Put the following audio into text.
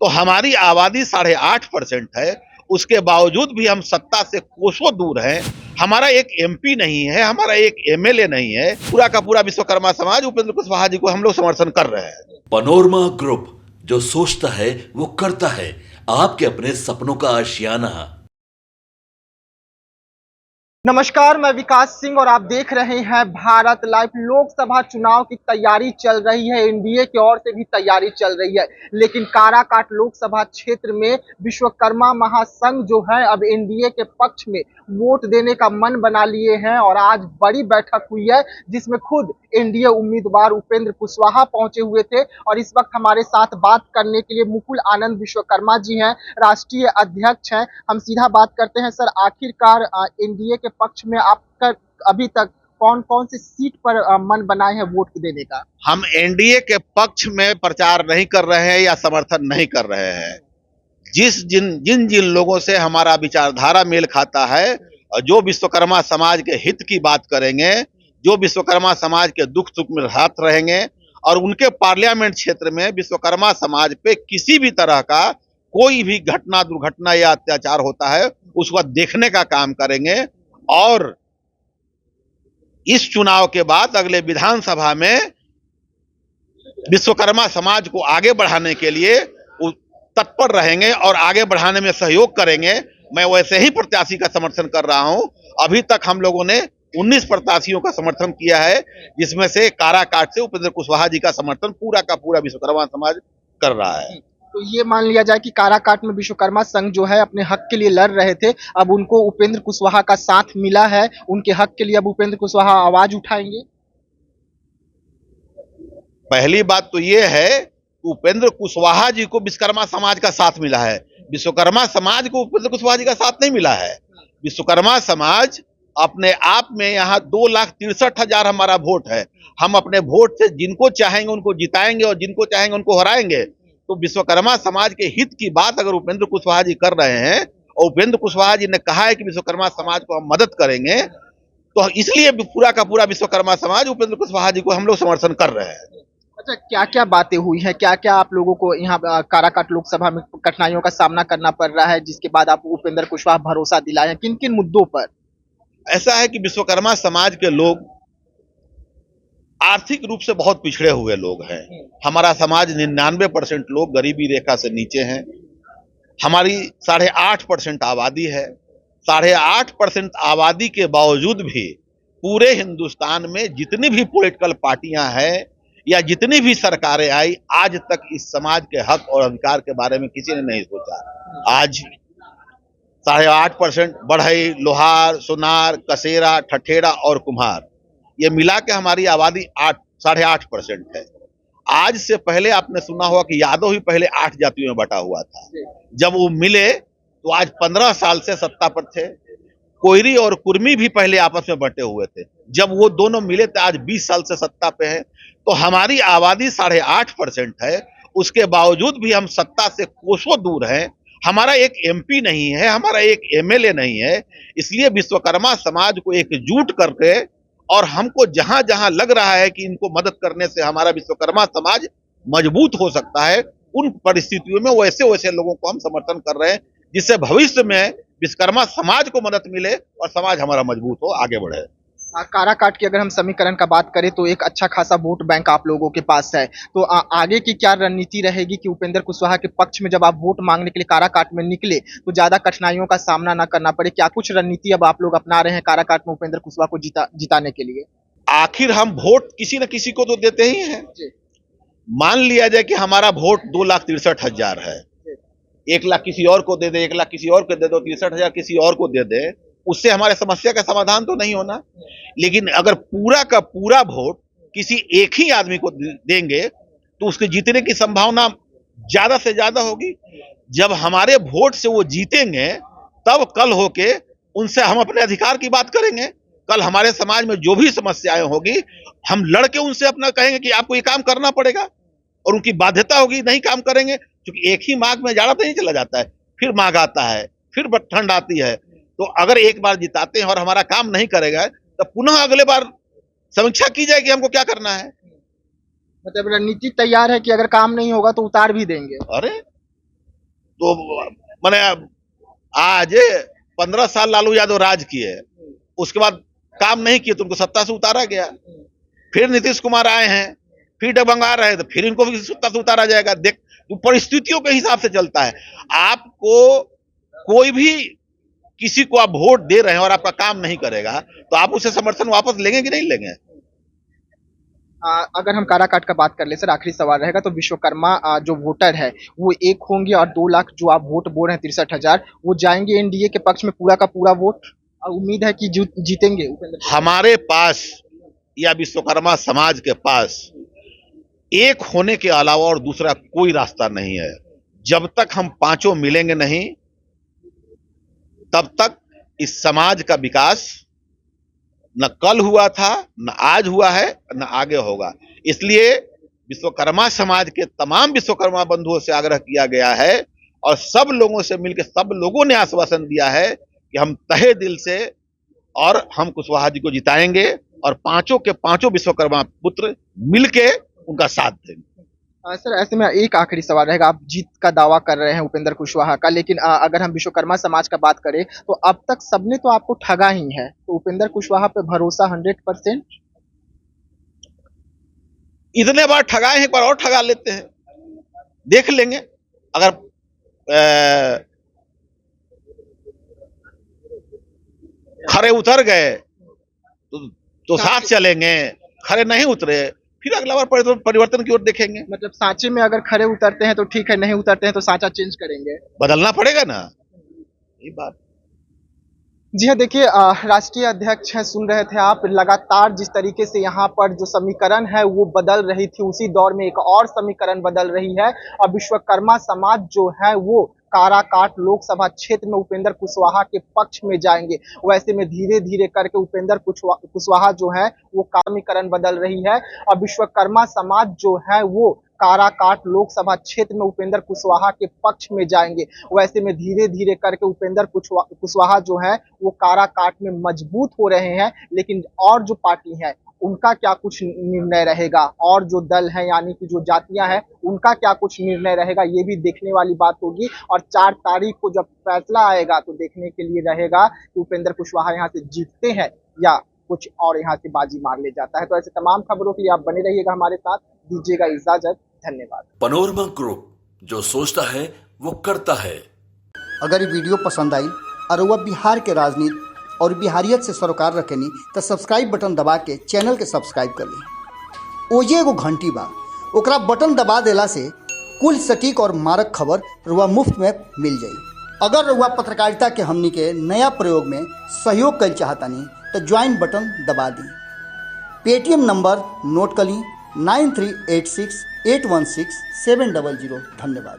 तो हमारी आबादी 8.5% है, उसके बावजूद भी हम सत्ता से कोसों दूर हैं। हमारा एक एमपी नहीं है, हमारा एक एमएलए नहीं है। पूरा का पूरा विश्वकर्मा समाज उपेंद्र कुशवाहा जी को हम लोग समर्थन कर रहे हैं। पनोरमा ग्रुप, जो सोचता है वो करता है। आपके अपने सपनों का आशियाना। नमस्कार, मैं विकास सिंह और आप देख रहे हैं भारत लाइव। लोकसभा चुनाव की तैयारी चल रही है, एनडीए की ओर से भी तैयारी चल रही है, लेकिन काराकाट लोकसभा क्षेत्र में विश्वकर्मा महासंघ जो है अब एनडीए के पक्ष में वोट देने का मन बना लिए हैं और आज बड़ी बैठक हुई है जिसमें खुद एनडीए उम्मीदवार उपेंद्र कुशवाहा पहुंचे हुए थे। और इस वक्त हमारे साथ बात करने के लिए मुकुल आनंद विश्वकर्मा जी हैं, राष्ट्रीय अध्यक्ष हैं। हम सीधा बात करते हैं। सर, आखिरकार एनडीए के पक्ष में आपका अभी तक कौन कौन सी सीट पर मन बनाए हैं वोट देने का? हम एनडीए के पक्ष में प्रचार नहीं कर रहे हैं या समर्थन नहीं कर रहे हैं। जिन जिन लोगों से हमारा विचारधारा मेल खाता है और जो विश्वकर्मा समाज के हित की बात करेंगे, जो विश्वकर्मा समाज के दुख सुख में साथ रहेंगे और उनके पार्लियामेंट क्षेत्र में विश्वकर्मा समाज पे किसी भी तरह का कोई भी घटना, दुर्घटना या अत्याचार होता है उसको देखने का काम करेंगे। और इस चुनाव के बाद अगले विधानसभा में विश्वकर्मा समाज को आगे बढ़ाने के लिए तत्पर रहेंगे और आगे बढ़ाने में सहयोग करेंगे। मैं वैसे ही प्रत्याशी का समर्थन कर रहा हूं। अभी तक हम लोगों ने 19 प्रत्याशियों का समर्थन किया है, जिसमें से काराकाट से उपेंद्र कुशवाहा जी का समर्थन पूरा का पूरा विश्वकर्मा समाज कर रहा है। तो ये मान लिया जाए कि काराकाट में विश्वकर्मा संघ जो है अपने हक के लिए लड़ रहे थे, अब उनको उपेंद्र कुशवाहा का साथ मिला है, उनके हक के लिए अब उपेंद्र कुशवाहा आवाज उठाएंगे। पहली बात तो ये है कि उपेंद्र कुशवाहा जी को विश्वकर्मा समाज का साथ मिला है, विश्वकर्मा समाज को उपेंद्र कुशवाहा जी का साथ नहीं मिला है। विश्वकर्मा समाज अपने आप में यहाँ 2,63,000 हमारा वोट है। हम अपने वोट से जिनको चाहेंगे उनको जिताएंगे और जिनको चाहेंगे उनको हराएंगे। तो विश्वकर्मा समाज के हित की बात अगर उपेंद्र कुशवाहा जी कर रहे हैं और उपेंद्र कुशवाहा जी ने कहा है कि विश्वकर्मा समाज को हम मदद करेंगे, तो इसलिए पूरा का पूरा विश्वकर्मा समाज उपेंद्र कुशवाहा जी को हम लोग समर्थन कर रहे हैं। अच्छा, क्या क्या बातें हुई हैं, क्या क्या आप लोगों को यहाँ काराकाट लोकसभा में कठिनाइयों का सामना करना पड़ रहा है जिसके बाद आप उपेंद्र कुशवाहा भरोसा दिलाए हैं? किन किन मुद्दों पर? ऐसा है कि विश्वकर्मा समाज के लोग आर्थिक रूप से बहुत पिछड़े हुए लोग हैं। हमारा समाज 99% लोग गरीबी रेखा से नीचे हैं। हमारी 8.5% आबादी है। 8.5% आबादी के बावजूद भी पूरे हिंदुस्तान में जितनी भी पॉलिटिकल पार्टियां हैं या जितनी भी सरकारें आई, आज तक इस समाज के हक और अधिकार के बारे में किसी ने नहीं सोचा। आज 8.5% बढ़ई, लोहार, सोनार, कसेरा, ठठेरा और कुम्हार, ये मिला के हमारी आबादी 8.5% है। आज से पहले आपने सुना होगा कि यादव ही पहले 8 जातियों में बटा हुआ था। जब वो मिले तो आज 15 साल से सत्ता पर थे। कोयरी और कुर्मी भी पहले आपस में बटे हुए थे, जब वो दोनों मिले तो आज 20 साल से सत्ता पे है। तो हमारी आबादी 8.5% है, उसके बावजूद भी हम सत्ता से कोसों दूर हैं। हमारा एक एमपी नहीं है, हमारा एक एमएलए नहीं है। इसलिए विश्वकर्मा समाज को एकजुट करके और हमको जहां जहां लग रहा है कि इनको मदद करने से हमारा विश्वकर्मा समाज मजबूत हो सकता है, उन परिस्थितियों में वैसे वैसे लोगों को हम समर्थन कर रहे हैं, जिससे भविष्य में विश्वकर्मा समाज को मदद मिले और समाज हमारा मजबूत हो, आगे बढ़े। काराकाट की अगर हम समीकरण का बात करें तो एक अच्छा खासा वोट बैंक आप लोगों के पास है, तो आगे की क्या रणनीति रहेगी कि उपेंद्र कुशवाहा के पक्ष में जब आप वोट मांगने के लिए काराकाट में निकले तो ज्यादा कठिनाइयों का सामना ना करना पड़े? क्या कुछ रणनीति अब आप लोग अपना रहे हैं काराकाट में उपेंद्र कुशवाहा को जिताने के लिए? आखिर हम वोट किसी न किसी को तो देते ही हैं। मान लिया जाए कि हमारा वोट 2,63,000 है, 1 लाख किसी और को दे दे, 1 लाख किसी और को दे दो, 63,000 किसी और को दे दे, उससे हमारे समस्या का समाधान तो नहीं होना। लेकिन अगर पूरा का पूरा वोट किसी एक ही आदमी को देंगे तो उसके जीतने की संभावना ज्यादा से ज्यादा होगी। जब हमारे वोट से वो जीतेंगे तब कल होके उनसे हम अपने अधिकार की बात करेंगे। कल हमारे समाज में जो भी समस्याएं होगी हम लड़के उनसे अपना कहेंगे कि आपको ये काम करना पड़ेगा, और उनकी बाध्यता होगी, नहीं काम करेंगे। क्योंकि एक ही माघ में जाड़ा तो नहीं चला जाता है, फिर माघ आता है, फिर ठंड आती है। तो अगर एक बार जिताते हैं और हमारा काम नहीं करेगा तो पुनः अगले बार समीक्षा की जाएगी हमको क्या करना है। मतलब रणनीति तैयार है कि अगर काम नहीं होगा तो उतार भी देंगे? अरे तो मैंने आज 15 साल लालू यादव राज किए, उसके बाद काम नहीं किए तो उनको सत्ता से उतारा गया। फिर नीतीश कुमार आए हैं, फिर डबंगा रहे तो फिर इनको भी सत्ता से उतारा जाएगा। देख, परिस्थितियों के हिसाब से चलता है। आपको कोई भी, किसी को आप वोट दे रहे हैं और आपका काम नहीं करेगा तो आप उसे समर्थन वापस लेंगे कि नहीं लेंगे? अगर हम काराकाट का बात कर ले सर, आखिरी सवाल रहेगा, तो विश्वकर्मा जो वोटर है वो 1 होंगे और 2 लाख जो आप वोट बोल रहे हैं 63,000, वो जाएंगे एनडीए के पक्ष में पूरा का पूरा वोट, और उम्मीद है कि जीतेंगे उपेंद्र। हमारे पास या विश्वकर्मा समाज के पास एक होने के अलावा और दूसरा कोई रास्ता नहीं है। जब तक हम पांचों मिलेंगे नहीं, तब तक इस समाज का विकास न कल हुआ था, न आज हुआ है, न आगे होगा। इसलिए विश्वकर्मा समाज के तमाम विश्वकर्मा बंधुओं से आग्रह किया गया है और सब लोगों से मिलकर सब लोगों ने आश्वासन दिया है कि हम तहे दिल से और हम कुशवाहा जी को जिताएंगे और पांचों के पांचों विश्वकर्मा पुत्र मिलके उनका साथ देंगे। सर, ऐसे में एक आखिरी सवाल रहेगा, आप जीत का दावा कर रहे हैं उपेंद्र कुशवाहा का, लेकिन अगर हम विश्वकर्मा समाज का बात करें तो अब तक सबने तो आपको ठगा ही है, तो उपेंद्र कुशवाहा पे भरोसा 100%? इतने बार ठगाए हैं, एक बार और ठगा लेते हैं, देख लेंगे। अगर खरे उतर गए तो साथ चलेंगे, खरे नहीं उतरे फिर अगला बार परिवर्तन की ओर देखेंगे। मतलब सांचे में अगर खरे उतरते हैं तो ठीक है, नहीं उतरते हैं तो सांचा चेंज करेंगे, बदलना पड़ेगा ना, ये बात। जी हाँ, देखिए, राष्ट्रीय अध्यक्ष हैं, सुन रहे थे आप, लगातार जिस तरीके से यहाँ पर जो समीकरण है वो बदल रही थी, उसी दौर में एक और समीकरण बदल रही है और विश्वकर्मा समाज जो है वो काराकाट लोकसभा क्षेत्र में उपेंद्र कुशवाहा के पक्ष में जाएंगे। वैसे में धीरे धीरे करके उपेंद्र कुशवाहा जो है वो समीकरण बदल रही है और विश्वकर्मा समाज जो है वो काराकाट लोकसभा क्षेत्र में उपेंद्र कुशवाहा के पक्ष में जाएंगे। वैसे में धीरे धीरे करके उपेंद्र कुशवाहा जो है वो काराकाट में मजबूत हो रहे हैं, लेकिन और जो पार्टी है उनका क्या कुछ निर्णय रहेगा और जो दल है यानी कि जो जातियां हैं उनका क्या कुछ निर्णय रहेगा, ये भी देखने वाली बात होगी। और 4 तारीख को जब फैसला आएगा तो देखने के लिए रहेगा कि उपेंद्र कुशवाहा यहाँ से जीतते हैं या कुछ और यहाँ से बाजी मार ले जाता है। तो ऐसे तमाम खबरों के लिए आप बने रहिएगा हमारे साथ, दीजिएगा इजाजत, धन्यवाद। पनोरमा ग्रुप, जो सोचता है वो करता है। अगर ये वीडियो पसंद आई और वह बिहार के राजनीति और बिहारियत से सरोकार रखेनी तो सब्सक्राइब बटन दबा के चैनल के सब्सक्राइब कर ली। ओजे एगो घंटी बा, ओकरा बटन दबा देला से कुल सटीक और मारक खबर रुआ मुफ्त में मिल जाई। अगर रुआ पत्रकारिता के हमनी के नया प्रयोग में सहयोग कर चाहतानी तो ज्वाइन बटन दबा दी। पेटीएम नंबर नोट कर ली 9386816700। धन्यवाद।